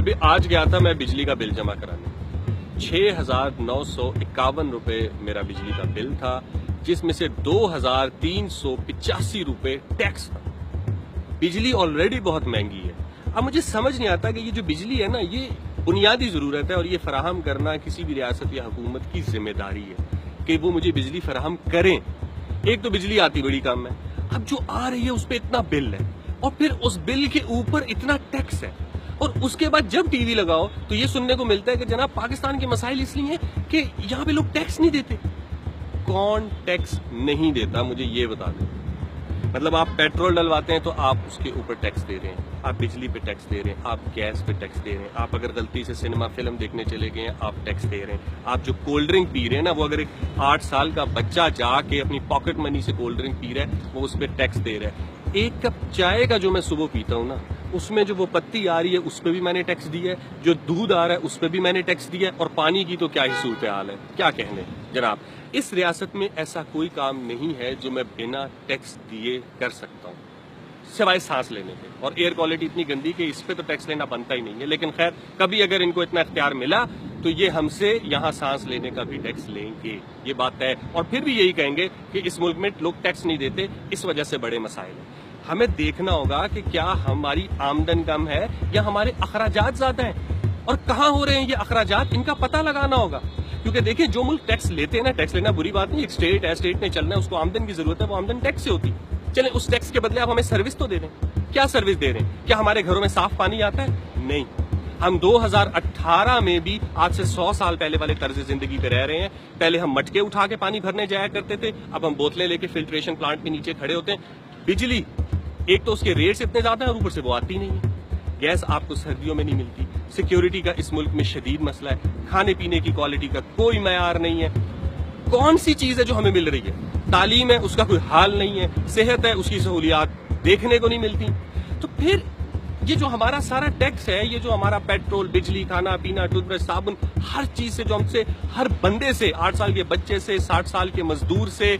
अभी आज गया था मैं बिजली का बिल जमा कराने, 6,951 रुपए मेरा बिजली का बिल था, जिसमें से 2,385 रुपए टैक्स था। बिजली ऑलरेडी बहुत महंगी है। अब मुझे समझ नहीं आता कि ये जो बिजली है ना, ये बुनियादी जरूरत है और ये फराहम करना किसी भी रियासत या हुकूमत की जिम्मेदारी है कि वो मुझे बिजली फराहम करें। एक तो बिजली आती बड़ी कम है, अब जो आ रही है उस पर इतना बिल है और फिर उस बिल के ऊपर इतना टैक्स है, और उसके बाद जब टीवी लगाओ तो ये सुनने को मिलता है कि जनाब पाकिस्तान के मसाइल इसलिए हैं कि यहाँ पे लोग टैक्स नहीं देते। कौन टैक्स नहीं देता, मुझे ये बता दें। मतलब आप पेट्रोल डलवाते हैं तो आप उसके ऊपर टैक्स दे रहे हैं, आप बिजली पे टैक्स दे रहे हैं, आप गैस पे टैक्स दे रहे हैं, आप अगर गलती से सिनेमा फिल्म देखने चले गए हैं आप टैक्स दे रहे हैं, आप जो कोल्ड ड्रिंक पी रहे हैं ना, वो अगर एक 8 साल का बच्चा जाके अपनी पॉकेट मनी से कोल्ड ड्रिंक पी रहा है वो उस पर टैक्स दे रहा है। एक कप चाय का जो मैं सुबह पीता हूँ ना, उसमें जो वो पत्ती आ रही है उस पर भी मैंने टैक्स दिया है, जो दूध आ रहा है उस पर भी मैंने टैक्स दिया है, और पानी की तो क्या ही सूरत हाल है, क्या कहने जनाब। इस रियासत में ऐसा कोई काम नहीं है जो मैं बिना टैक्स दिए कर सकता हूँ, सिवाय सांस लेने के। और एयर क्वालिटी इतनी गंदी कि इस पे तो टैक्स लेना बनता ही नहीं है, लेकिन खैर कभी अगर इनको इतना इख्तियार मिला तो ये हमसे यहाँ सांस लेने का भी टैक्स लेंगे, ये बात है। और फिर भी यही कहेंगे कि इस मुल्क में लोग टैक्स नहीं देते, इस वजह से बड़े मसाइल हैं। हमें देखना होगा कि क्या हमारी आमदन कम है या हमारे अखराजात ज्यादा हैं, और कहाँ हो रहे हैं ये अखराजात, इनका पता लगाना होगा। क्योंकि देखिए, जो मुल्क टैक्स लेते हैं ना, टैक्स लेना बुरी बात नहीं, एक स्टेट है, स्टेट ने चलना है, उसको आमदन की जरूरत है, वो आमदन टैक्स से होती है। चले उस टैक्स के बदले आप हमें सर्विस तो दे दें। क्या सर्विस दे रहे हैं? क्या हमारे घरों में साफ पानी आता है? नहीं। हम 2018 में भी आज से 100 साल पहले वाले तर्ज जिंदगी पे रह रहे हैं। पहले हम मटके उठा के पानी भरने जाया करते थे, अब हम बोतलें लेके फिल्ट्रेशन प्लांट के नीचे खड़े होते हैं। बिजली एक तो उसके रेट्स इतने ज्यादा है और ऊपर से वो आती नहीं है। गैस आपको सर्दियों में नहीं मिलती। सिक्योरिटी का इस मुल्क में शदीद मसला है। खाने पीने की क्वालिटी का कोई मयार नहीं है। कौन सी चीज है जो हमें मिल रही है? तालीम है, उसका कोई हाल नहीं है। सेहत है, उसकी सहूलियात देखने को नहीं मिलती। तो फिर ये जो हमारा सारा टैक्स है, ये जो हमारा पेट्रोल, बिजली, खाना पीना, टूथब्रश, साबुन, हर चीज से जो हमसे, हर बंदे से, 8 साल के बच्चे से, 60 साल के मजदूर से,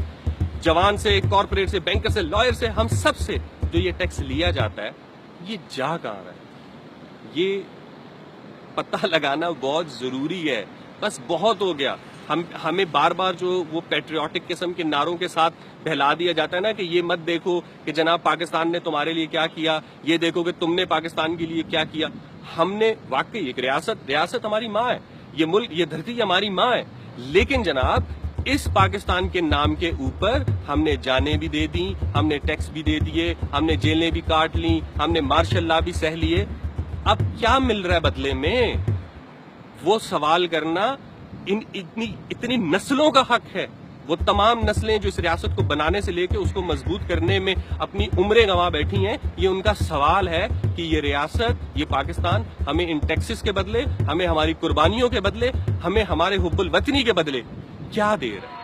जवान से, कॉर्पोरेट से, बैंकर से, लॉयर से, हम सब से जो ये टैक्स लिया जाता है, ये जा कहाँ रहा है? ये पता लगाना बहुत जरूरी है। बस बहुत हो गया। हमें बार बार जो वो पैट्रियोटिक किस्म के नारों के साथ बहला दिया जाता है ना कि ये मत देखो कि जनाब पाकिस्तान ने तुम्हारे लिए क्या किया, ये देखो कि तुमने पाकिस्तान के लिए क्या किया। हमने वाकई एक रियासत हमारी माँ है, ये मुल्क, ये धरती हमारी माँ है, लेकिन जनाब इस पाकिस्तान के नाम के ऊपर हमने जानें भी दे दी, हमने टैक्स भी दे दिए, हमने जेलें भी काट ली, हमने मार्शल लॉ भी सह लिए। अब क्या मिल रहा है बदले में? वो सवाल करना इतनी नस्लों का हक है। वो तमाम नस्लें जो इस रियासत को बनाने से लेके उसको मजबूत करने में अपनी उम्रें गंवा बैठी हैं, ये उनका सवाल है कि ये रियासत, ये पाकिस्तान हमें इन टैक्सेस के बदले, हमें हमारी कुर्बानियों के बदले, हमें हमारे हुब्बुल वतनी के बदले क्या दे रहा है।